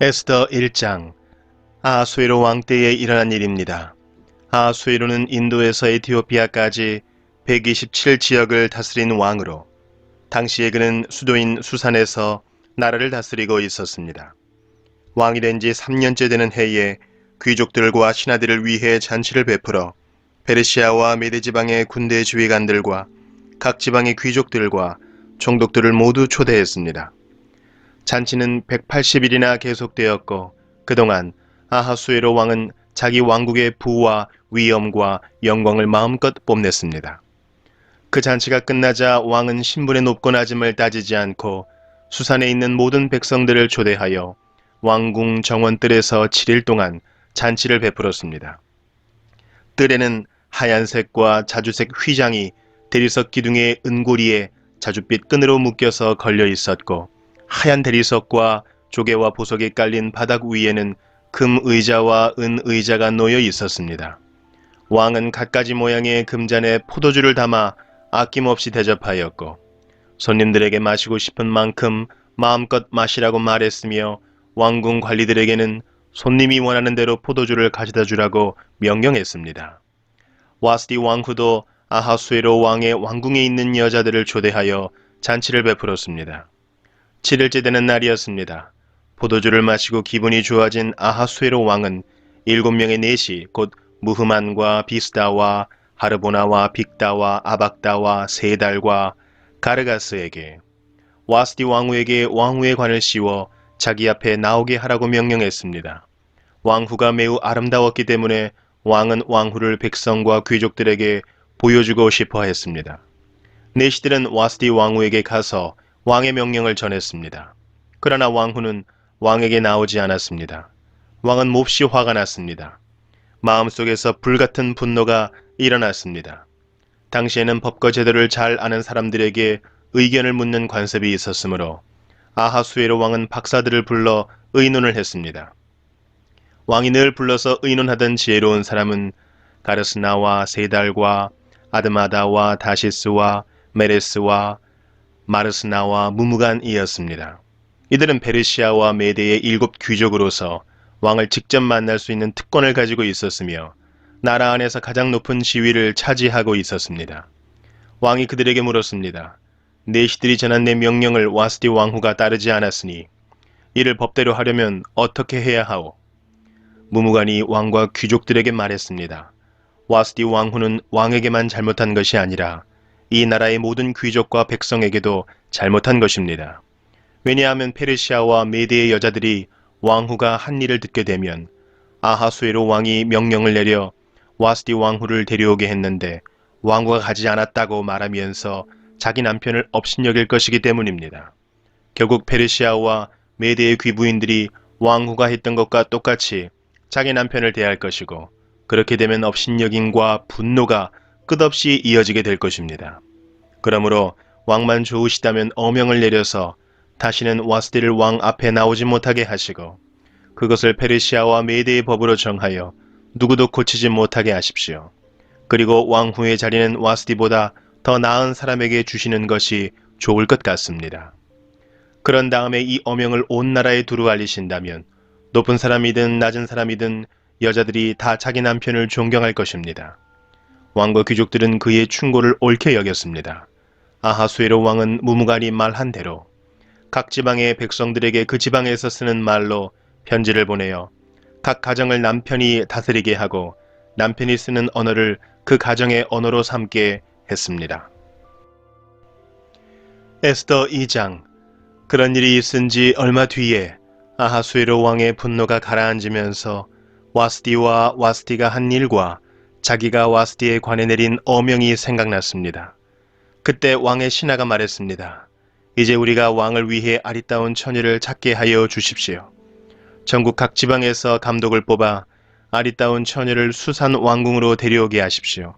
에스더 1장. 아하수에로 왕 때에 일어난 일입니다. 아하수에로는 인도에서 에티오피아까지 127지역을 다스린 왕으로 당시에 그는 수도인 수산에서 나라를 다스리고 있었습니다. 왕이 된 지 3년째 되는 해에 귀족들과 신하들을 위해 잔치를 베풀어 페르시아와 메데 지방의 군대 지휘관들과 각 지방의 귀족들과 총독들을 모두 초대했습니다. 잔치는 180일이나 계속되었고 그동안 아하수에로 왕은 자기 왕국의 부와 위엄과 영광을 마음껏 뽐냈습니다. 그 잔치가 끝나자 왕은 신분의 높고 낮음을 따지지 않고 수산에 있는 모든 백성들을 초대하여 왕궁 정원뜰에서 7일 동안 잔치를 베풀었습니다. 뜰에는 하얀색과 자주색 휘장이 대리석 기둥의 은고리에 자줏빛 끈으로 묶여서 걸려 있었고 하얀 대리석과 조개와 보석이 깔린 바닥 위에는 금 의자와 은 의자가 놓여 있었습니다. 왕은 갖가지 모양의 금잔에 포도주를 담아 아낌없이 대접하였고 손님들에게 마시고 싶은 만큼 마음껏 마시라고 말했으며 왕궁 관리들에게는 손님이 원하는 대로 포도주를 가져다 주라고 명령했습니다. 와스디 왕후도 아하수에로 왕의 왕궁에 있는 여자들을 초대하여 잔치를 베풀었습니다. 7일째 되는 날이었습니다. 포도주를 마시고 기분이 좋아진 아하수에로 왕은 7명의 넷이 곧 무흐만과 비스다와 하르보나와 빅다와 아박다와 세달과 가르가스에게 와스디 왕후에게 왕후의 관을 씌워 자기 앞에 나오게 하라고 명령했습니다. 왕후가 매우 아름다웠기 때문에 왕은 왕후를 백성과 귀족들에게 보여주고 싶어 했습니다. 내시들은 와스디 왕후에게 가서 왕의 명령을 전했습니다. 그러나 왕후는 왕에게 나오지 않았습니다. 왕은 몹시 화가 났습니다. 마음속에서 불같은 분노가 일어났습니다. 당시에는 법과 제도를 잘 아는 사람들에게 의견을 묻는 관습이 있었으므로 아하수에로 왕은 박사들을 불러 의논을 했습니다. 왕이 늘 불러서 의논하던 지혜로운 사람은 가르스나와 세달과 아드마다와 다시스와 메레스와 마르스나와 무무간이었습니다. 이들은 페르시아와 메대의 7 귀족으로서 왕을 직접 만날 수 있는 특권을 가지고 있었으며 나라 안에서 가장 높은 지위를 차지하고 있었습니다. 왕이 그들에게 물었습니다. 내시들이 전한 내 명령을 와스디 왕후가 따르지 않았으니 이를 법대로 하려면 어떻게 해야 하오? 무무간이 왕과 귀족들에게 말했습니다. 와스디 왕후는 왕에게만 잘못한 것이 아니라 이 나라의 모든 귀족과 백성에게도 잘못한 것입니다. 왜냐하면 페르시아와 메대의 여자들이 왕후가 한 일을 듣게 되면 아하수에로 왕이 명령을 내려 와스디 왕후를 데려오게 했는데 왕후가 가지 않았다고 말하면서 자기 남편을 업신여길 것이기 때문입니다. 결국 페르시아와 메대의 귀부인들이 왕후가 했던 것과 똑같이 자기 남편을 대할 것이고 그렇게 되면 업신여김과 분노가 끝없이 이어지게 될 것입니다. 그러므로 왕만 좋으시다면 어명을 내려서 다시는 와스디를 왕 앞에 나오지 못하게 하시고 그것을 페르시아와 메대의 법으로 정하여 누구도 고치지 못하게 하십시오. 그리고 왕후의 자리는 와스디보다 더 나은 사람에게 주시는 것이 좋을 것 같습니다. 그런 다음에 이 어명을 온 나라에 두루 알리신다면 높은 사람이든 낮은 사람이든 여자들이 다 자기 남편을 존경할 것입니다. 왕과 귀족들은 그의 충고를 옳게 여겼습니다. 아하수에로 왕은 무무간이 말한 대로 각 지방의 백성들에게 그 지방에서 쓰는 말로 편지를 보내어 각 가정을 남편이 다스리게 하고 남편이 쓰는 언어를 그 가정의 언어로 삼게 했습니다. 에스더 2장. 그런 일이 있은 지 얼마 뒤에 아하수에로 왕의 분노가 가라앉으면서 와스디와 와스디가 한 일과 자기가 와스디에 관해 내린 어명이 생각났습니다. 그때 왕의 신하가 말했습니다. 이제 우리가 왕을 위해 아리따운 처녀를 찾게 하여 주십시오. 전국 각 지방에서 감독을 뽑아 아리따운 처녀를 수산 왕궁으로 데려오게 하십시오.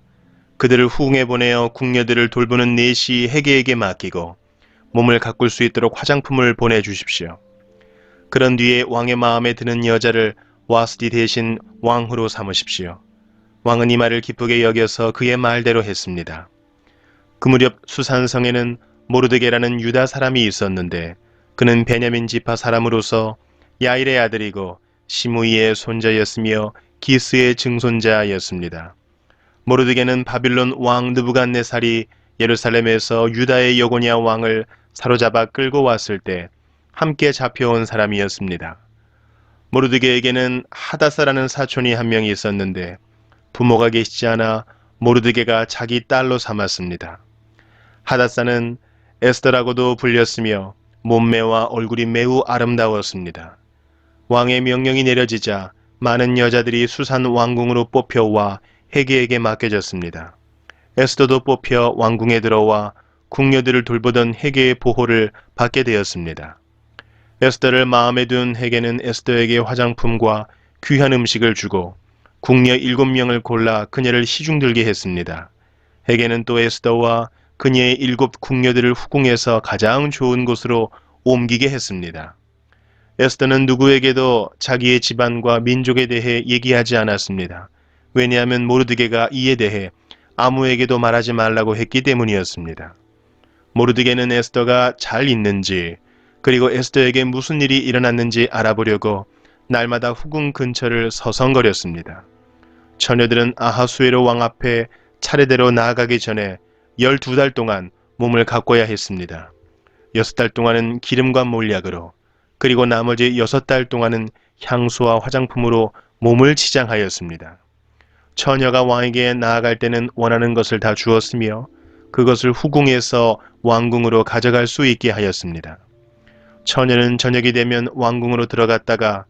그들을 후궁에 보내어 궁녀들을 돌보는 내시 해계에게 맡기고 몸을 가꿀 수 있도록 화장품을 보내주십시오. 그런 뒤에 왕의 마음에 드는 여자를 와스디 대신 왕후로 삼으십시오. 왕은 이 말을 기쁘게 여겨서 그의 말대로 했습니다. 그 무렵 수산성에는 모르드게라는 유다 사람이 있었는데 그는 베냐민 지파 사람으로서 야일의 아들이고 시므이의 손자였으며 기스의 증손자였습니다. 모르드게는 바빌론 왕 느부갓네살이 예루살렘에서 유다의 여고냐 왕을 사로잡아 끌고 왔을 때 함께 잡혀온 사람이었습니다. 모르드게에게는 하다사라는 사촌이 한 명이 있었는데 부모가 계시지 않아 모르드게가 자기 딸로 삼았습니다. 하다사는 에스더라고도 불렸으며 몸매와 얼굴이 매우 아름다웠습니다. 왕의 명령이 내려지자 많은 여자들이 수산 왕궁으로 뽑혀와 헤게에게 맡겨졌습니다. 에스더도 뽑혀 왕궁에 들어와 궁녀들을 돌보던 헤게의 보호를 받게 되었습니다. 에스더를 마음에 둔 헤게는 에스더에게 화장품과 귀한 음식을 주고 궁녀 7명을 골라 그녀를 시중들게 했습니다. 헤게는 또 에스더와 그녀의 7 궁녀들을 후궁에서 가장 좋은 곳으로 옮기게 했습니다. 에스더는 누구에게도 자기의 집안과 민족에 대해 얘기하지 않았습니다. 왜냐하면 모르드게가 이에 대해 아무에게도 말하지 말라고 했기 때문이었습니다. 모르드게는 에스더가 잘 있는지 그리고 에스더에게 무슨 일이 일어났는지 알아보려고 날마다 후궁 근처를 서성거렸습니다. 처녀들은 아하수에로 왕 앞에 차례대로 나아가기 전에 12달 동안 몸을 가꿔야 했습니다. 6달 동안은 기름과 몰약으로 그리고 나머지 6달 동안은 향수와 화장품으로 몸을 치장하였습니다. 처녀가 왕에게 나아갈 때는 원하는 것을 다 주었으며 그것을 후궁에서 왕궁으로 가져갈 수 있게 하였습니다. 처녀는 저녁이 되면 왕궁으로 들어갔다가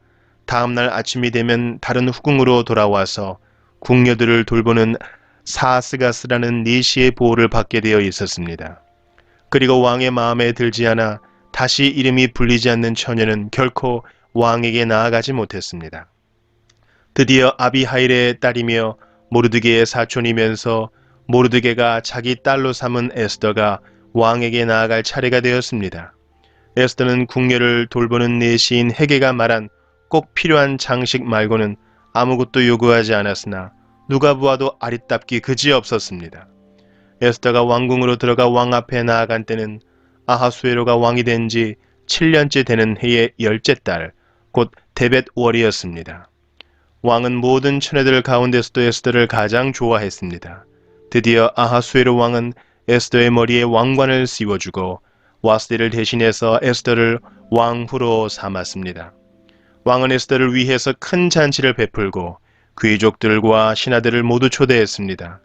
다음날 아침이 되면 다른 후궁으로 돌아와서 궁녀들을 돌보는 사스가스라는 니시의 보호를 받게 되어 있었습니다. 그리고 왕의 마음에 들지 않아 다시 이름이 불리지 않는 처녀는 결코 왕에게 나아가지 못했습니다. 드디어 아비하일의 딸이며 모르드게의 사촌이면서 모르드게가 자기 딸로 삼은 에스더가 왕에게 나아갈 차례가 되었습니다. 에스더는 궁녀를 돌보는 내시인 헤게가 말한 꼭 필요한 장식 말고는 아무것도 요구하지 않았으나 누가 보아도 아리답기 그지없었습니다. 에스더가 왕궁으로 들어가 왕 앞에 나아간 때는 아하수에로가 왕이 된 지 7년째 되는 해의 10째 달, 곧 데벳월이었습니다. 왕은 모든 처녀들 가운데서도 에스더를 가장 좋아했습니다. 드디어 아하수에로 왕은 에스더의 머리에 왕관을 씌워주고 와스디를 대신해서 에스더를 왕후로 삼았습니다. 왕은 에스더를 위해서 큰 잔치를 베풀고 귀족들과 신하들을 모두 초대했습니다.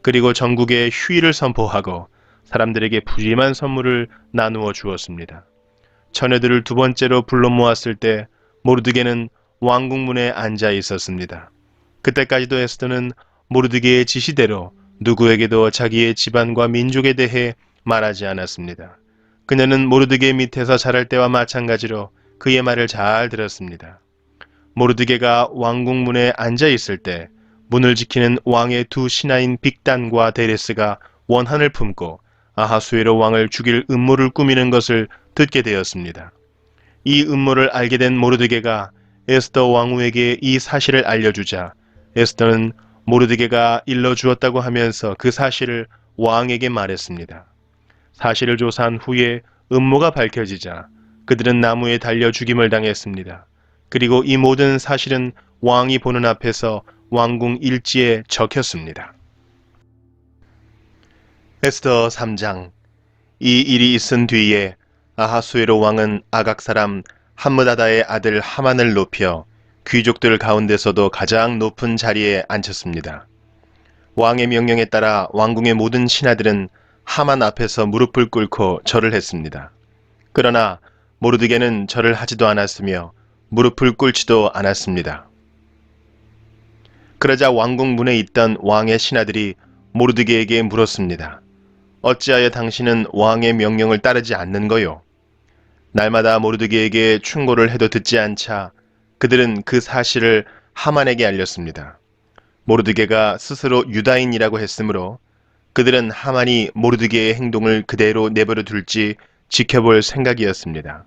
그리고 전국에 휴일을 선포하고 사람들에게 푸짐한 선물을 나누어 주었습니다. 처녀들을 두 번째로 불러 모았을 때 모르드게는 왕궁문에 앉아 있었습니다. 그때까지도 에스더는 모르드게의 지시대로 누구에게도 자기의 집안과 민족에 대해 말하지 않았습니다. 그녀는 모르드게 밑에서 자랄 때와 마찬가지로 그의 말을 잘 들었습니다. 모르드게가 왕궁문에 앉아 있을 때 문을 지키는 왕의 두 신하인 빅단과 데레스가 원한을 품고 아하수에로 왕을 죽일 음모를 꾸미는 것을 듣게 되었습니다. 이 음모를 알게 된 모르드게가 에스더 왕후에게 이 사실을 알려주자 에스더는 모르드게가 일러주었다고 하면서 그 사실을 왕에게 말했습니다. 사실을 조사한 후에 음모가 밝혀지자 그들은 나무에 달려 죽임을 당했습니다. 그리고 이 모든 사실은 왕이 보는 앞에서 왕궁 일지에 적혔습니다. 에스더 3장. 이 일이 있은 뒤에 아하수에로 왕은 아각 사람 함므다다의 아들 하만을 높여 귀족들 가운데서도 가장 높은 자리에 앉혔습니다. 왕의 명령에 따라 왕궁의 모든 신하들은 하만 앞에서 무릎을 꿇고 절을 했습니다. 그러나 모르드게는 절을 하지도 않았으며 무릎을 꿇지도 않았습니다. 그러자 왕궁 문에 있던 왕의 신하들이 모르드게에게 물었습니다. 어찌하여 당신은 왕의 명령을 따르지 않는 거요? 날마다 모르드게에게 충고를 해도 듣지 않자 그들은 그 사실을 하만에게 알렸습니다. 모르드게가 스스로 유다인이라고 했으므로 그들은 하만이 모르드게의 행동을 그대로 내버려 둘지 지켜볼 생각이었습니다.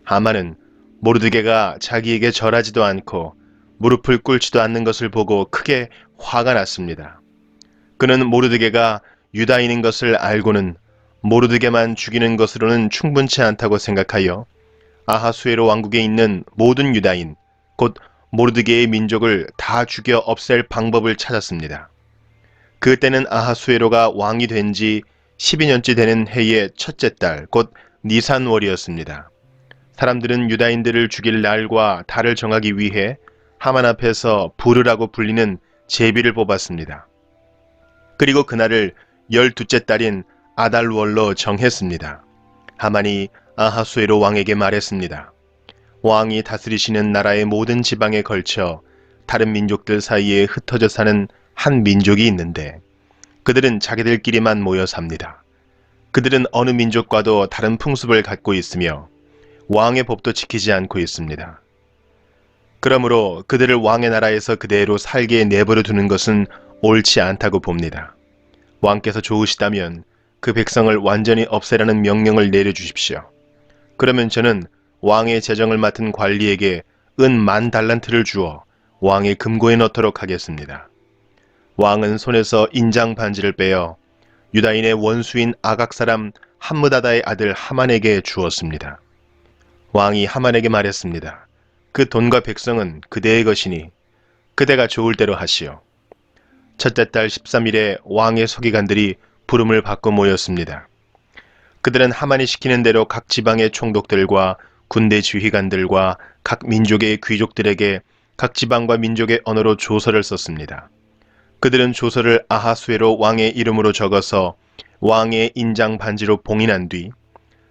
하만은 모르드게가 자기에게 절하지도 않고 무릎을 꿇지도 않는 것을 보고 크게 화가 났습니다. 그는 모르드게가 유다인인 것을 알고는 모르드게만 죽이는 것으로는 충분치 않다고 생각하여 아하수에로 왕국에 있는 모든 유다인, 곧 모르드게의 민족을 다 죽여 없앨 방법을 찾았습니다. 그때는 아하수에로가 왕이 된 지 12년째 되는 해의 첫째 달, 곧 니산월이었습니다. 사람들은 유다인들을 죽일 날과 달을 정하기 위해 하만 앞에서 부르라고 불리는 제비를 뽑았습니다. 그리고 그날을 12째 달인 아달월로 정했습니다. 하만이 아하수에로 왕에게 말했습니다. 왕이 다스리시는 나라의 모든 지방에 걸쳐 다른 민족들 사이에 흩어져 사는 한 민족이 있는데 그들은 자기들끼리만 모여 삽니다. 그들은 어느 민족과도 다른 풍습을 갖고 있으며 왕의 법도 지키지 않고 있습니다. 그러므로 그들을 왕의 나라에서 그대로 살게 내버려 두는 것은 옳지 않다고 봅니다. 왕께서 좋으시다면 그 백성을 완전히 없애라는 명령을 내려주십시오. 그러면 저는 왕의 재정을 맡은 관리에게 은 10,000달란트를 주어 왕의 금고에 넣도록 하겠습니다. 왕은 손에서 인장 반지를 빼어 유다인의 원수인 아각 사람 함므다다의 아들 하만에게 주었습니다. 왕이 하만에게 말했습니다. 그 돈과 백성은 그대의 것이니 그대가 좋을 대로 하시오. 첫째 달 13일에 왕의 서기관들이 부름을 받고 모였습니다. 그들은 하만이 시키는 대로 각 지방의 총독들과 군대 지휘관들과 각 민족의 귀족들에게 각 지방과 민족의 언어로 조서를 썼습니다. 그들은 조서를 아하수에로 왕의 이름으로 적어서 왕의 인장 반지로 봉인한 뒤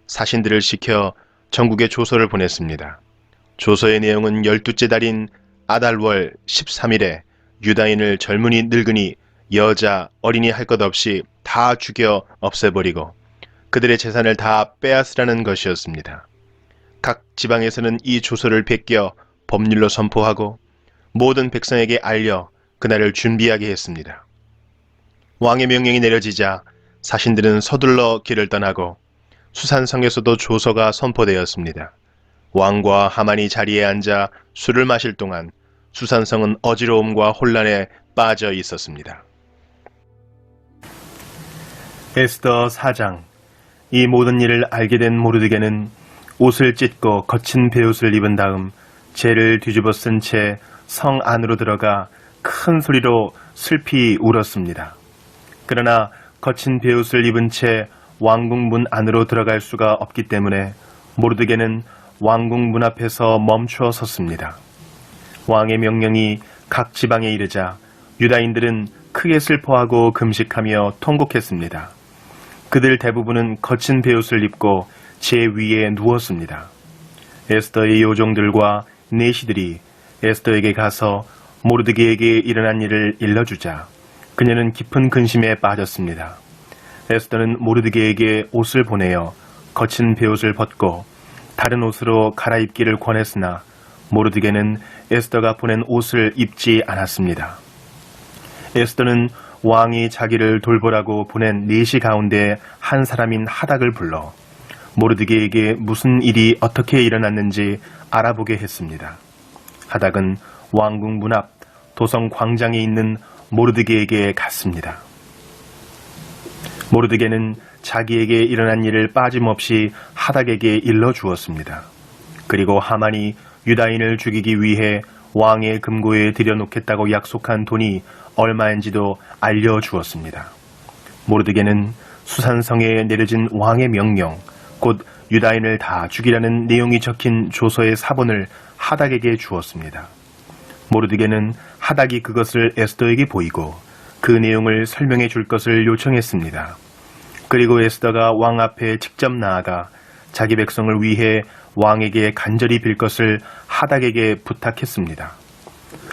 사신들을 시켜 전국에 조서를 보냈습니다. 조서의 내용은 12째 달인 아달월 13일에 유다인을 젊은이 늙은이 여자 어린이 할 것 없이 다 죽여 없애버리고 그들의 재산을 다 빼앗으라는 것이었습니다. 각 지방에서는 이 조서를 베껴 법률로 선포하고 모든 백성에게 알려 그날을 준비하게 했습니다. 왕의 명령이 내려지자 사신들은 서둘러 길을 떠나고 수산성에서도 조서가 선포되었습니다. 왕과 하만이 자리에 앉아 술을 마실 동안 수산성은 어지러움과 혼란에 빠져 있었습니다. 에스더 4장. 이 모든 일을 알게 된 모르드게는 옷을 찢고 거친 베옷을 입은 다음 재를 뒤집어 쓴 채 성 안으로 들어가 큰 소리로 슬피 울었습니다. 그러나 거친 베옷을 입은 채 왕궁 문 안으로 들어갈 수가 없기 때문에 모르드게는 왕궁 문 앞에서 멈추어 섰습니다. 왕의 명령이 각 지방에 이르자 유다인들은 크게 슬퍼하고 금식하며 통곡했습니다. 그들 대부분은 거친 베옷을 입고 제 위에 누웠습니다. 에스더의 요종들과 내시들이 에스더에게 가서 모르드게에게 일어난 일을 일러주자 그녀는 깊은 근심에 빠졌습니다. 에스더는 모르드게에게 옷을 보내어 거친 베옷을 벗고 다른 옷으로 갈아입기를 권했으나 모르드게는 에스더가 보낸 옷을 입지 않았습니다. 에스더는 왕이 자기를 돌보라고 보낸 내시 가운데 한 사람인 하닥을 불러 모르드게에게 무슨 일이 어떻게 일어났는지 알아보게 했습니다. 하닥은 왕궁 문 앞 도성 광장에 있는 모르드게에게 갔습니다. 모르드게는 자기에게 일어난 일을 빠짐없이 하닥에게 일러주었습니다. 그리고 하만이 유다인을 죽이기 위해 왕의 금고에 들여놓겠다고 약속한 돈이 얼마인지도 알려주었습니다. 모르드게는 수산성에 내려진 왕의 명령, 곧 유다인을 다 죽이라는 내용이 적힌 조서의 사본을 하닥에게 주었습니다. 모르드게는 하닥이 그것을 에스더에게 보이고 그 내용을 설명해 줄 것을 요청했습니다. 그리고 에스더가 왕 앞에 직접 나아가 자기 백성을 위해 왕에게 간절히 빌 것을 하닥에게 부탁했습니다.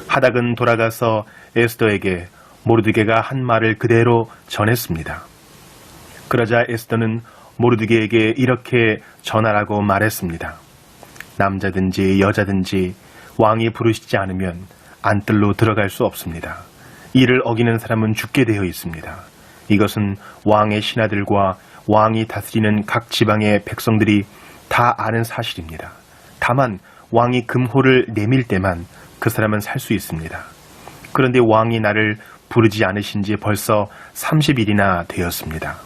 하닥은 돌아가서 에스더에게 모르드게가 한 말을 그대로 전했습니다. 그러자 에스더는 모르드게에게 이렇게 전하라고 말했습니다. 남자든지 여자든지 왕이 부르시지 않으면 안뜰로 들어갈 수 없습니다. 이를 어기는 사람은 죽게 되어 있습니다. 이것은 왕의 신하들과 왕이 다스리는 각 지방의 백성들이 다 아는 사실입니다. 다만 왕이 금호를 내밀 때만 그 사람은 살 수 있습니다. 그런데 왕이 나를 부르지 않으신 지 벌써 30일이나 되었습니다.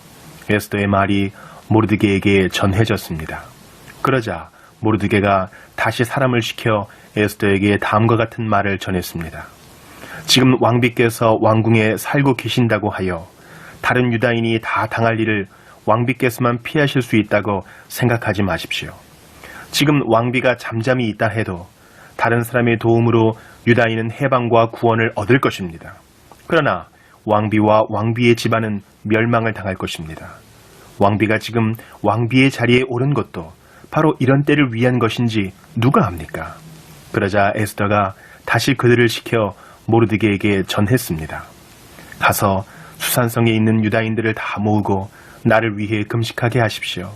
에스더의 말이 모르드게에게 전해졌습니다. 그러자 모르드게가 다시 사람을 시켜 에스더에게 다음과 같은 말을 전했습니다. 지금 왕비께서 왕궁에 살고 계신다고 하여 다른 유다인이 다 당할 일을 왕비께서만 피하실 수 있다고 생각하지 마십시오. 지금 왕비가 잠잠히 있다 해도 다른 사람의 도움으로 유다인은 해방과 구원을 얻을 것입니다. 그러나 왕비와 왕비의 집안은 멸망을 당할 것입니다. 왕비가 지금 왕비의 자리에 오른 것도 바로 이런 때를 위한 것인지 누가 압니까? 그러자 에스더가 다시 그들을 시켜 모르드게에게 전했습니다. 가서 수산성에 있는 유다인들을 다 모으고 나를 위해 금식하게 하십시오.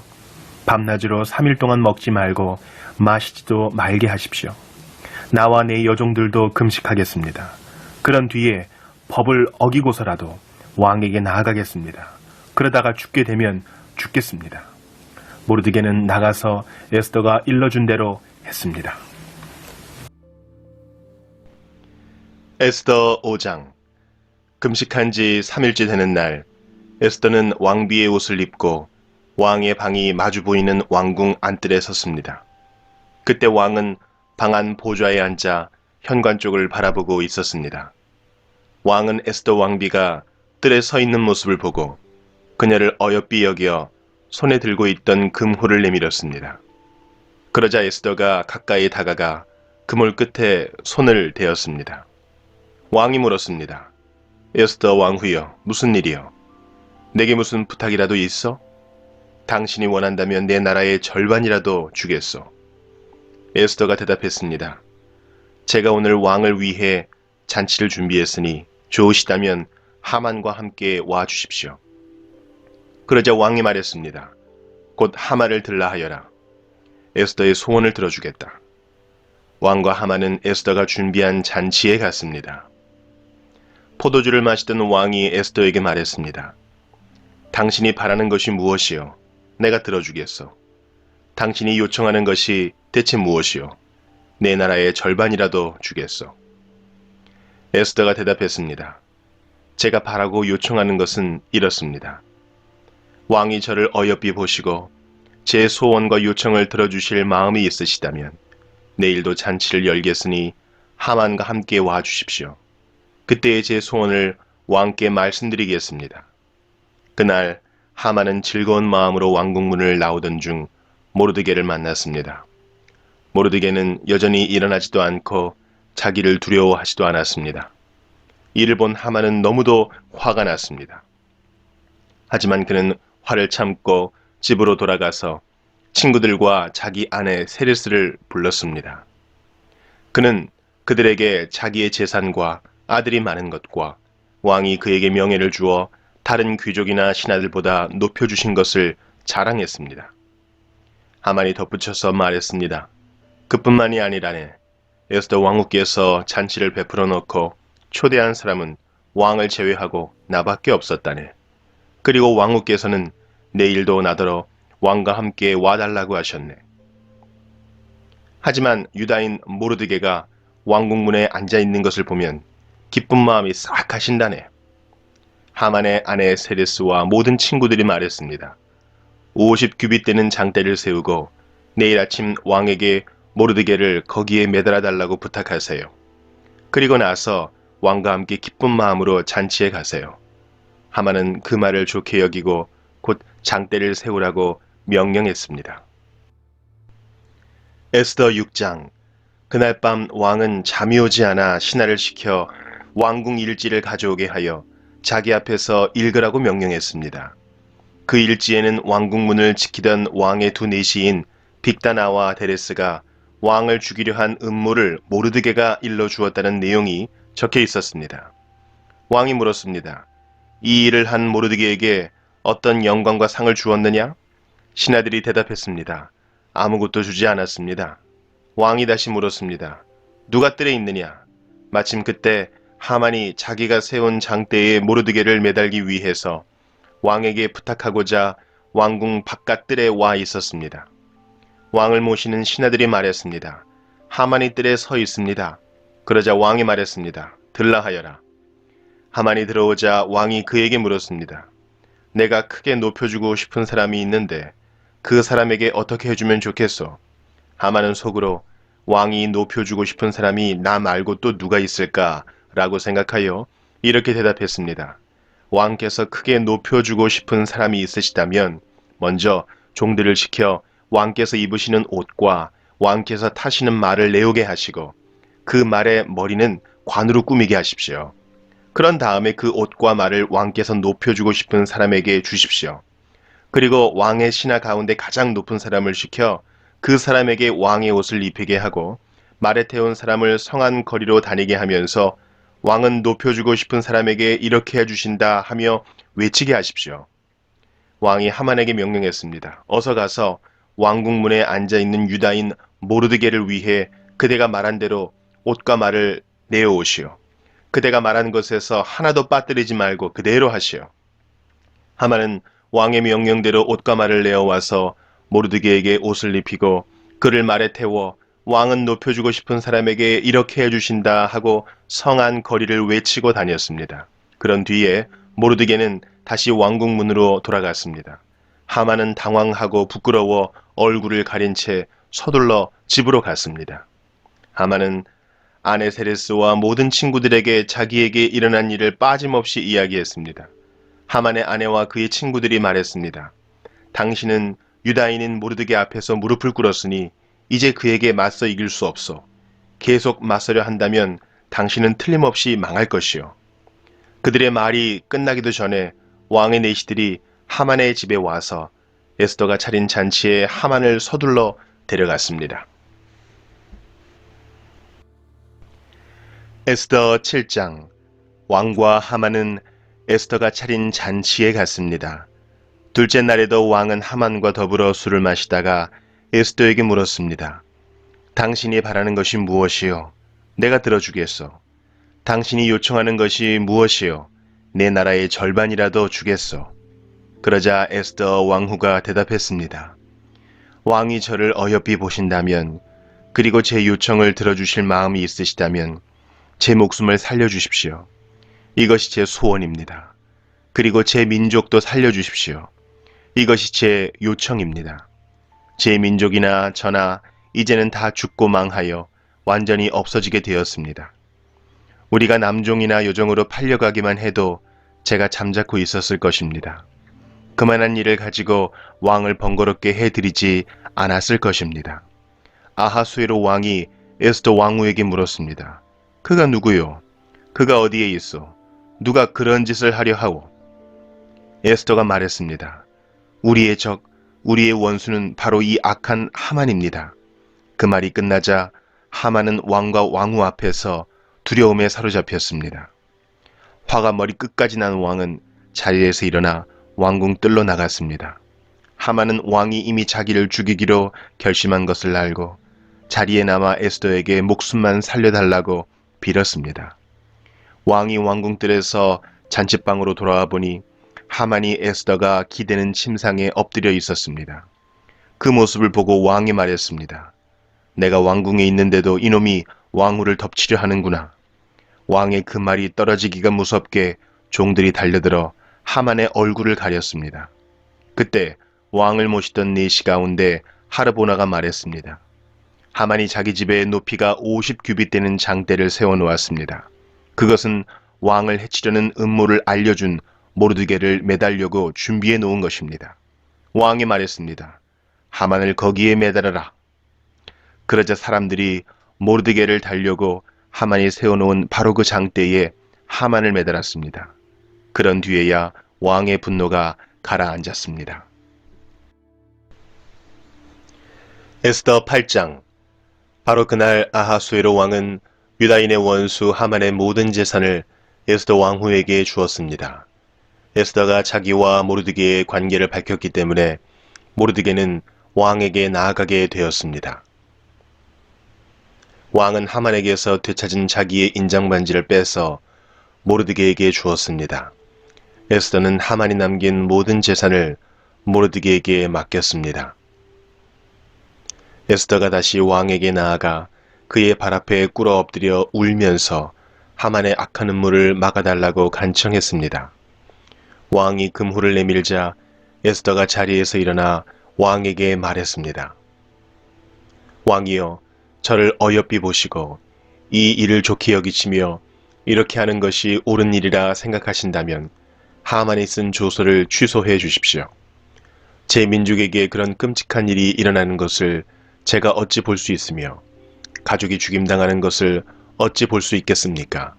밤낮으로 3일 동안 먹지 말고 마시지도 말게 하십시오. 나와 내 여종들도 금식하겠습니다. 그런 뒤에 법을 어기고서라도 왕에게 나아가겠습니다. 그러다가 죽게 되면 죽겠습니다. 모르드게는 나가서 에스더가 일러준 대로 했습니다. 에스더 5장. 금식한 지 3일째 되는 날, 에스더는 왕비의 옷을 입고 왕의 방이 마주 보이는 왕궁 안뜰에 섰습니다. 그때 왕은 방 안 보좌에 앉아 현관 쪽을 바라보고 있었습니다. 왕은 에스더 왕비가 뜰에 서 있는 모습을 보고 그녀를 어여삐 여겨 손에 들고 있던 금호를 내밀었습니다. 그러자 에스더가 가까이 다가가 그물 끝에 손을 대었습니다. 왕이 물었습니다. 에스더 왕후여, 무슨 일이요? 내게 무슨 부탁이라도 있어? 당신이 원한다면 내 나라의 절반이라도 주겠소. 에스더가 대답했습니다. 제가 오늘 왕을 위해 잔치를 준비했으니 좋으시다면 하만과 함께 와 주십시오. 그러자 왕이 말했습니다. 곧 하만을 들라 하여라. 에스더의 소원을 들어주겠다. 왕과 하만은 에스더가 준비한 잔치에 갔습니다. 포도주를 마시던 왕이 에스더에게 말했습니다. 당신이 바라는 것이 무엇이요? 내가 들어주겠소. 당신이 요청하는 것이 대체 무엇이요? 내 나라의 절반이라도 주겠소. 에스더가 대답했습니다. 제가 바라고 요청하는 것은 이렇습니다. 왕이 저를 어여삐 보시고 제 소원과 요청을 들어주실 마음이 있으시다면 내일도 잔치를 열겠으니 하만과 함께 와 주십시오. 그때의 제 소원을 왕께 말씀드리겠습니다. 그날 하만은 즐거운 마음으로 왕궁문을 나오던 중 모르드게를 만났습니다. 모르드게는 여전히 일어나지도 않고 자기를 두려워하지도 않았습니다. 이를 본 하만은 너무도 화가 났습니다. 하지만 그는 화를 참고 집으로 돌아가서 친구들과 자기 아내 세르스를 불렀습니다. 그는 그들에게 자기의 재산과 아들이 많은 것과 왕이 그에게 명예를 주어 다른 귀족이나 신하들보다 높여주신 것을 자랑했습니다. 하만이 덧붙여서 말했습니다. 그뿐만이 아니라네. 에스더 왕후께서 잔치를 베풀어 놓고 초대한 사람은 왕을 제외하고 나밖에 없었다네. 그리고 왕후께서는 내일도 나더러 왕과 함께 와달라고 하셨네. 하지만 유다인 모르드게가 왕궁문에 앉아있는 것을 보면 기쁜 마음이 싹 가신다네. 하만의 아내 세레스와 모든 친구들이 말했습니다. 50규빗 되는 장대를 세우고 내일 아침 왕에게 모르드게를 거기에 매달아 달라고 부탁하세요. 그리고 나서 왕과 함께 기쁜 마음으로 잔치에 가세요. 하만은 그 말을 좋게 여기고 곧 장대를 세우라고 명령했습니다. 에스더 6장. 그날 밤 왕은 잠이 오지 않아 신하를 시켜 왕궁 일지를 가져오게 하여 자기 앞에서 읽으라고 명령했습니다. 그 일지에는 왕궁문을 지키던 왕의 두 내시인 빅다나와 데레스가 왕을 죽이려 한 음모를 모르드게가 일러주었다는 내용이 적혀 있었습니다. 왕이 물었습니다. 이 일을 한 모르드게에게 어떤 영광과 상을 주었느냐? 신하들이 대답했습니다. 아무것도 주지 않았습니다. 왕이 다시 물었습니다. 누가 뜰에 있느냐? 마침 그때 하만이 자기가 세운 장대에 모르드게를 매달기 위해서 왕에게 부탁하고자 왕궁 바깥 뜰에 와 있었습니다. 왕을 모시는 신하들이 말했습니다. 하만이 뜰에 서 있습니다. 그러자 왕이 말했습니다. 들라 하여라. 하만이 들어오자 왕이 그에게 물었습니다. 내가 크게 높여주고 싶은 사람이 있는데 그 사람에게 어떻게 해주면 좋겠소? 하만은 속으로 왕이 높여주고 싶은 사람이 나 말고 또 누가 있을까라고 생각하여 이렇게 대답했습니다. 왕께서 크게 높여주고 싶은 사람이 있으시다면 먼저 종들을 시켜 왕께서 입으시는 옷과 왕께서 타시는 말을 내오게 하시고 그 말의 머리는 관으로 꾸미게 하십시오. 그런 다음에 그 옷과 말을 왕께서 높여주고 싶은 사람에게 주십시오. 그리고 왕의 신하 가운데 가장 높은 사람을 시켜 그 사람에게 왕의 옷을 입히게 하고 말에 태운 사람을 성안 거리로 다니게 하면서 왕은 높여주고 싶은 사람에게 이렇게 해주신다 하며 외치게 하십시오. 왕이 하만에게 명령했습니다. 어서 가서 왕궁문에 앉아있는 유다인 모르드게를 위해 그대가 말한 대로 옷과 말을 내어오시오. 그대가 말한 것에서 하나도 빠뜨리지 말고 그대로 하시오. 하만은 왕의 명령대로 옷과 말을 내어와서 모르드게에게 옷을 입히고 그를 말에 태워 왕은 높여주고 싶은 사람에게 이렇게 해주신다 하고 성안 거리를 외치고 다녔습니다. 그런 뒤에 모르드게는 다시 왕궁 문으로 돌아갔습니다. 하만은 당황하고 부끄러워 얼굴을 가린 채 서둘러 집으로 갔습니다. 하만은 아내 세레스와 모든 친구들에게 자기에게 일어난 일을 빠짐없이 이야기했습니다. 하만의 아내와 그의 친구들이 말했습니다. 당신은 유다인인 모르드게 앞에서 무릎을 꿇었으니 이제 그에게 맞서 이길 수 없어. 계속 맞서려 한다면 당신은 틀림없이 망할 것이요. 그들의 말이 끝나기도 전에 왕의 내시들이 하만의 집에 와서 에스더가 차린 잔치에 하만을 서둘러 데려갔습니다. 에스더 7장. 왕과 하만은 에스더가 차린 잔치에 갔습니다. 둘째 날에도 왕은 하만과 더불어 술을 마시다가 에스더에게 물었습니다. 당신이 바라는 것이 무엇이요? 내가 들어주겠소. 당신이 요청하는 것이 무엇이요? 내 나라의 절반이라도 주겠소. 그러자 에스더 왕후가 대답했습니다. 왕이 저를 어여삐 보신다면, 그리고 제 요청을 들어주실 마음이 있으시다면 제 목숨을 살려주십시오. 이것이 제 소원입니다. 그리고 제 민족도 살려주십시오. 이것이 제 요청입니다. 제 민족이나 저나 이제는 다 죽고 망하여 완전히 없어지게 되었습니다. 우리가 남종이나 여종으로 팔려가기만 해도 제가 잠자코 있었을 것입니다. 그만한 일을 가지고 왕을 번거롭게 해드리지 않았을 것입니다. 아하수에로 왕이 에스더 왕후에게 물었습니다. 그가 누구요? 그가 어디에 있어? 누가 그런 짓을 하려 하오? 에스더가 말했습니다. 우리의 적, 우리의 원수는 바로 이 악한 하만입니다. 그 말이 끝나자 하만은 왕과 왕후 앞에서 두려움에 사로잡혔습니다. 화가 머리 끝까지 난 왕은 자리에서 일어나 왕궁 뜰로 나갔습니다. 하만은 왕이 이미 자기를 죽이기로 결심한 것을 알고 자리에 남아 에스더에게 목숨만 살려달라고 빌었습니다. 왕이 왕궁 뜰에서 잔치방으로 돌아와 보니 하만이 에스더가 기대는 침상에 엎드려 있었습니다. 그 모습을 보고 왕이 말했습니다. 내가 왕궁에 있는데도 이놈이 왕후를 덮치려 하는구나. 왕의 그 말이 떨어지기가 무섭게 종들이 달려들어 하만의 얼굴을 가렸습니다. 그때 왕을 모시던 내시 가운데 하르보나가 말했습니다. 하만이 자기 집에 높이가 50규빗 되는 장대를 세워놓았습니다. 그것은 왕을 해치려는 음모를 알려준 모르드게를 매달려고 준비해 놓은 것입니다. 왕이 말했습니다. 하만을 거기에 매달아라. 그러자 사람들이 모르드게를 달려고 하만이 세워놓은 바로 그 장대에 하만을 매달았습니다. 그런 뒤에야 왕의 분노가 가라앉았습니다. 에스더 8장. 바로 그날 아하수에로 왕은 유다인의 원수 하만의 모든 재산을 에스더 왕후에게 주었습니다. 에스더가 자기와 모르드게의 관계를 밝혔기 때문에 모르드게는 왕에게 나아가게 되었습니다. 왕은 하만에게서 되찾은 자기의 인장반지를 빼서 모르드게에게 주었습니다. 에스더는 하만이 남긴 모든 재산을 모르드게에게 맡겼습니다. 에스더가 다시 왕에게 나아가 그의 발 앞에 꿇어 엎드려 울면서 하만의 악한 음모를 막아달라고 간청했습니다. 왕이 금후를 내밀자 에스더가 자리에서 일어나 왕에게 말했습니다. 왕이여, 저를 어여삐 보시고 이 일을 좋게 여기시며 이렇게 하는 것이 옳은 일이라 생각하신다면 하만이 쓴 조서를 취소해 주십시오. 제 민족에게 그런 끔찍한 일이 일어나는 것을 제가 어찌 볼 수 있으며 가족이 죽임당하는 것을 어찌 볼 수 있겠습니까?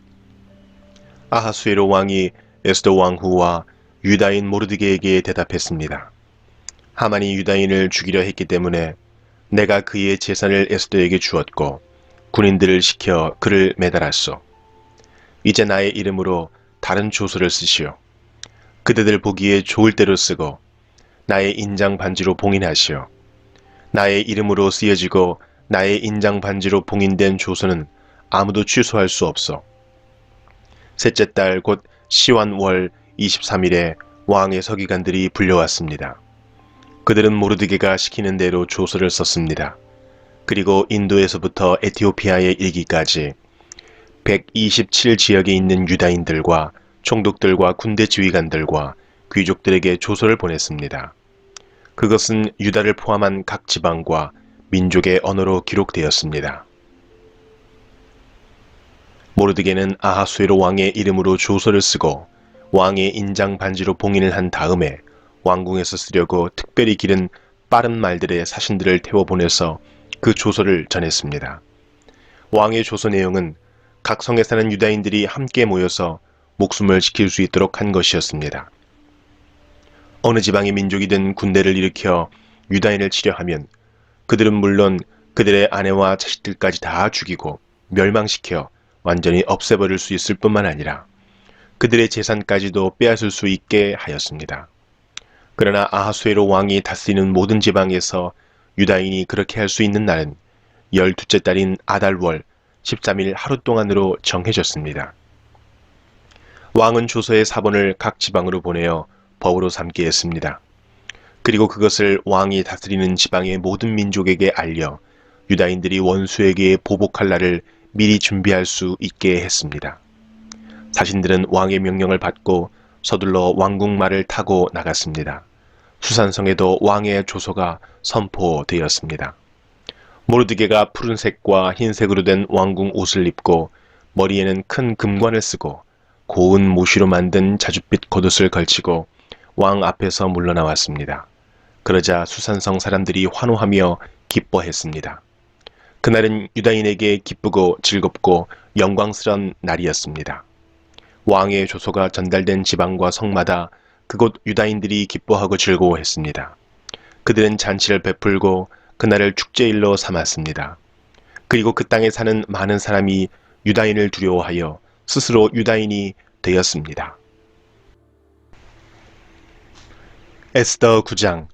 아하수에로 왕이 에스더 왕후와 유다인 모르드게에게 대답했습니다. 하만이 유다인을 죽이려 했기 때문에 내가 그의 재산을 에스더에게 주었고 군인들을 시켜 그를 매달았소. 이제 나의 이름으로 다른 조서를 쓰시오. 그대들 보기에 좋을 대로 쓰고 나의 인장 반지로 봉인하시오. 나의 이름으로 쓰여지고 나의 인장 반지로 봉인된 조서는 아무도 취소할 수 없어. 셋째 달 곧 시완월 23일에 왕의 서기관들이 불려왔습니다. 그들은 모르드게가 시키는 대로 조서를 썼습니다. 그리고 인도에서부터 에티오피아에 이르기까지 127지역에 있는 유다인들과 총독들과 군대 지휘관들과 귀족들에게 조서를 보냈습니다. 그것은 유다를 포함한 각 지방과 민족의 언어로 기록되었습니다. 모르드게는 아하수에로 왕의 이름으로 조서를 쓰고 왕의 인장 반지로 봉인을 한 다음에 왕궁에서 쓰려고 특별히 기른 빠른 말들의 사신들을 태워보내서 그 조서를 전했습니다. 왕의 조서 내용은 각 성에 사는 유다인들이 함께 모여서 목숨을 지킬 수 있도록 한 것이었습니다. 어느 지방의 민족이든 군대를 일으켜 유다인을 치려 하면 그들은 물론 그들의 아내와 자식들까지 다 죽이고 멸망시켜 완전히 없애버릴 수 있을 뿐만 아니라 그들의 재산까지도 빼앗을 수 있게 하였습니다. 그러나 아하수에로 왕이 다스리는 모든 지방에서 유다인이 그렇게 할 수 있는 날은 12째 달인 아달월 13일 하루 동안으로 정해졌습니다. 왕은 조서의 사본을 각 지방으로 보내어 법으로 삼게 했습니다. 그리고 그것을 왕이 다스리는 지방의 모든 민족에게 알려 유다인들이 원수에게 보복할 날을 미리 준비할 수 있게 했습니다. 사신들은 왕의 명령을 받고 서둘러 왕궁말을 타고 나갔습니다. 수산성에도 왕의 조서가 선포되었습니다. 모르드게가 푸른색과 흰색으로 된 왕궁 옷을 입고 머리에는 큰 금관을 쓰고 고운 모시로 만든 자줏빛 겉옷을 걸치고 왕 앞에서 물러나왔습니다. 그러자 수산성 사람들이 환호하며 기뻐했습니다. 그날은 유다인에게 기쁘고 즐겁고 영광스러운 날이었습니다. 왕의 조서가 전달된 지방과 성마다 그곳 유다인들이 기뻐하고 즐거워했습니다. 그들은 잔치를 베풀고 그날을 축제일로 삼았습니다. 그리고 그 땅에 사는 많은 사람이 유다인을 두려워하여 스스로 유다인이 되었습니다. 에스더 9장.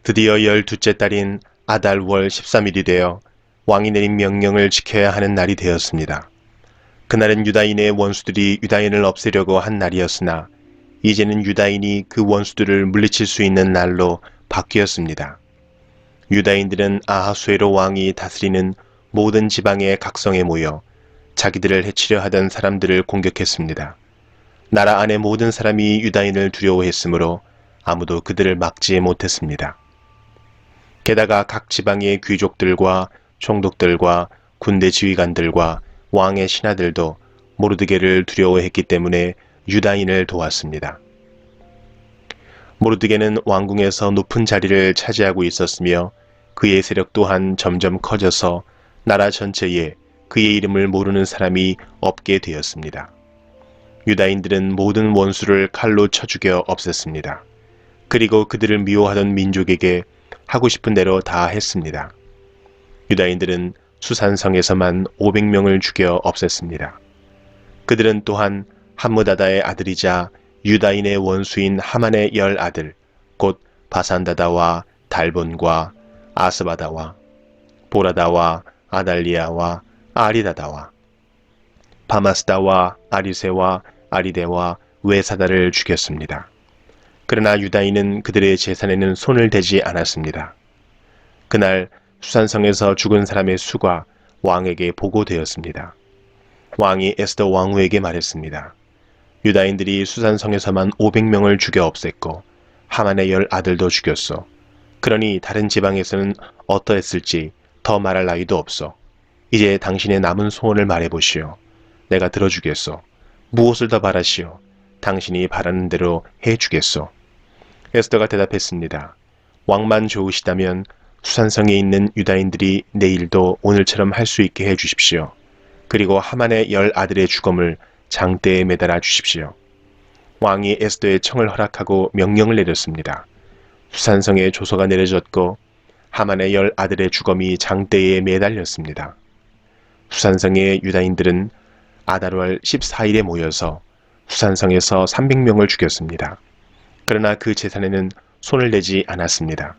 드디어 12째 달인 아달월 13일이 되어 왕이 내린 명령을 지켜야 하는 날이 되었습니다. 그날은 유다인의 원수들이 유다인을 없애려고 한 날이었으나 이제는 유다인이 그 원수들을 물리칠 수 있는 날로 바뀌었습니다. 유다인들은 아하수에로 왕이 다스리는 모든 지방의 각성에 모여 자기들을 해치려 하던 사람들을 공격했습니다. 나라 안의 모든 사람이 유다인을 두려워했으므로 아무도 그들을 막지 못했습니다. 게다가 각 지방의 귀족들과 총독들과 군대 지휘관들과 왕의 신하들도 모르드게를 두려워했기 때문에 유다인을 도왔습니다. 모르드게는 왕궁에서 높은 자리를 차지하고 있었으며 그의 세력 또한 점점 커져서 나라 전체에 그의 이름을 모르는 사람이 없게 되었습니다. 유다인들은 모든 원수를 칼로 쳐 죽여 없앴습니다. 그리고 그들을 미워하던 민족에게 하고 싶은 대로 다 했습니다. 유다인들은 수산성에서만 500명을 죽여 없앴습니다. 그들은 또한 함므다다의 아들이자 유다인의 원수인 하만의 10아들 곧 바산다다와 달본과 아스바다와 보라다와 아달리아와 아리다다와 바마스다와 아리세와 아리데와 외사다를 죽였습니다. 그러나 유다인은 그들의 재산에는 손을 대지 않았습니다. 그날 수산성에서 죽은 사람의 수가 왕에게 보고되었습니다. 왕이 에스더 왕후에게 말했습니다. 유다인들이 수산성에서만 500명을 죽여 없앴고 하만의 10아들도 죽였소. 그러니 다른 지방에서는 어떠했을지 더 말할 나위도 없소. 이제 당신의 남은 소원을 말해보시오. 내가 들어주겠소. 무엇을 더 바라시오. 당신이 바라는 대로 해주겠소. 에스더가 대답했습니다. 왕만 좋으시다면 수산성에 있는 유다인들이 내일도 오늘처럼 할 수 있게 해주십시오. 그리고 하만의 10 아들의 주검을 장대에 매달아 주십시오. 왕이 에스더의 청을 허락하고 명령을 내렸습니다. 수산성에 조서가 내려졌고 하만의 10 아들의 주검이 장대에 매달렸습니다. 수산성의 유다인들은 아달월 14일에 모여서 수산성에서 300명을 죽였습니다. 그러나 그 재산에는 손을 대지 않았습니다.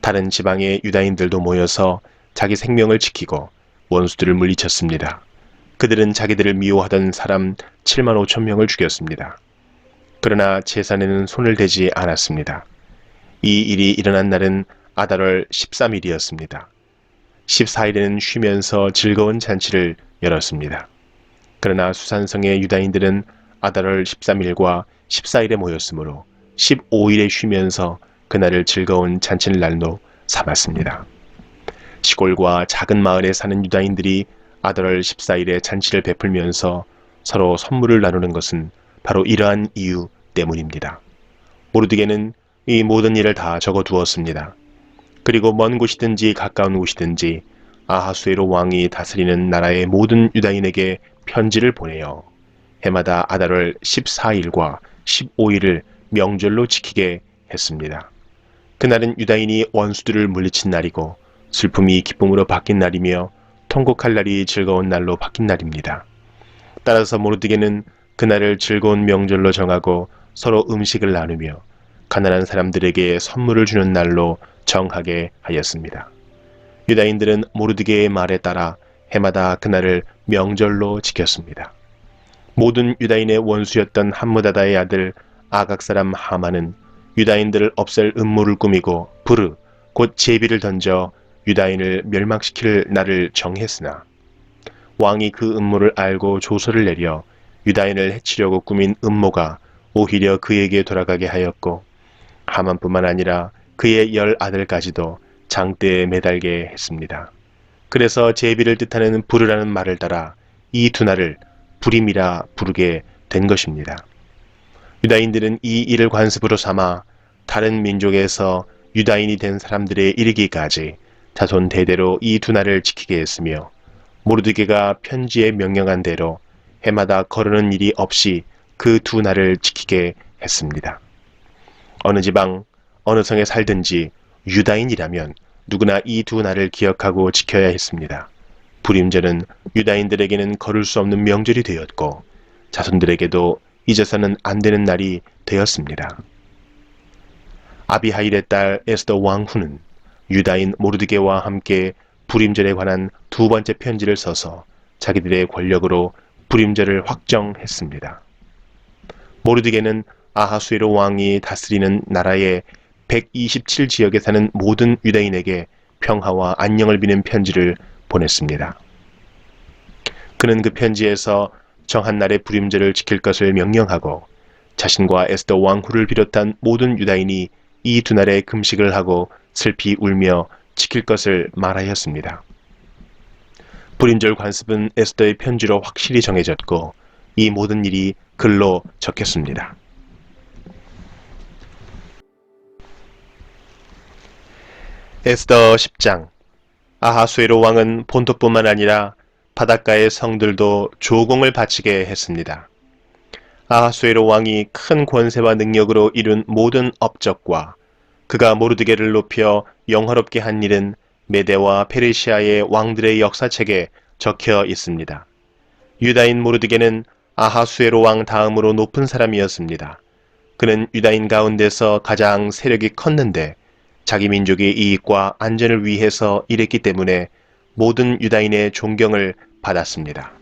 다른 지방의 유다인들도 모여서 자기 생명을 지키고 원수들을 물리쳤습니다. 그들은 자기들을 미워하던 사람 7만 5천 명을 죽였습니다. 그러나 재산에는 손을 대지 않았습니다. 이 일이 일어난 날은 아달월 13일이었습니다. 14일에는 쉬면서 즐거운 잔치를 열었습니다. 그러나 수산성의 유다인들은 아달월 13일과 14일에 모였으므로 15일에 쉬면서 그날을 즐거운 잔치날로 삼았습니다. 시골과 작은 마을에 사는 유다인들이 아달월 14일에 잔치를 베풀면서 서로 선물을 나누는 것은 바로 이러한 이유 때문입니다. 모르드게는 이 모든 일을 다 적어두었습니다. 그리고 먼 곳이든지 가까운 곳이든지 아하수에로 왕이 다스리는 나라의 모든 유다인에게 편지를 보내어 해마다 아달월 14일과 15일을 명절로 지키게 했습니다. 그날은 유다인이 원수들을 물리친 날이고 슬픔이 기쁨으로 바뀐 날이며 통곡할 날이 즐거운 날로 바뀐 날입니다. 따라서 모르드게는 그날을 즐거운 명절로 정하고 서로 음식을 나누며 가난한 사람들에게 선물을 주는 날로 정하게 하였습니다. 유다인들은 모르드게의 말에 따라 해마다 그날을 명절로 지켰습니다. 모든 유다인의 원수였던 함므다다의 아들 아각 사람 하만은 유다인들을 없앨 음모를 꾸미고 부르 곧 제비를 던져 유다인을 멸망시킬 날을 정했으나 왕이 그 음모를 알고 조서를 내려 유다인을 해치려고 꾸민 음모가 오히려 그에게 돌아가게 하였고 하만뿐만 아니라 그의 10 아들까지도 장대에 매달게 했습니다. 그래서 제비를 뜻하는 부르라는 말을 따라 이 두 날을 부림이라 부르게 된 것입니다. 유다인들은 이 일을 관습으로 삼아 다른 민족에서 유다인이 된 사람들에 이르기까지 자손 대대로 이 두 날을 지키게 했으며 모르드게가 편지에 명령한 대로 해마다 거르는 일이 없이 그 두 날을 지키게 했습니다. 어느 지방, 어느 성에 살든지 유다인이라면 누구나 이 두 날을 기억하고 지켜야 했습니다. 불임절은 유다인들에게는 거를 수 없는 명절이 되었고 자손들에게도 잊어서는 안 되는 날이 되었습니다. 아비하일의 딸 에스더 왕후는 유다인 모르드게와 함께 불임절에 관한 두 번째 편지를 써서 자기들의 권력으로 불임절을 확정했습니다. 모르드게는 아하수에로 왕이 다스리는 나라의 127지역에 사는 모든 유다인에게 평화와 안녕을 비는 편지를 보냈습니다. 그는 그 편지에서 정한 날의 불임절을 지킬 것을 명령하고 자신과 에스더 왕후를 비롯한 모든 유다인이 이 두 날에 금식을 하고 슬피 울며 지킬 것을 말하였습니다. 불임절 관습은 에스더의 편지로 확실히 정해졌고 이 모든 일이 글로 적혔습니다. 에스더 10장. 아하수에로 왕은 본토뿐만 아니라 바닷가의 성들도 조공을 바치게 했습니다. 아하수에로 왕이 큰 권세와 능력으로 이룬 모든 업적과 그가 모르드게를 높여 영화롭게 한 일은 메대와 페르시아의 왕들의 역사책에 적혀 있습니다. 유다인 모르드게는 아하수에로 왕 다음으로 높은 사람이었습니다. 그는 유다인 가운데서 가장 세력이 컸는데 자기 민족의 이익과 안전을 위해서 일했기 때문에 모든 유다인의 존경을 받았습니다.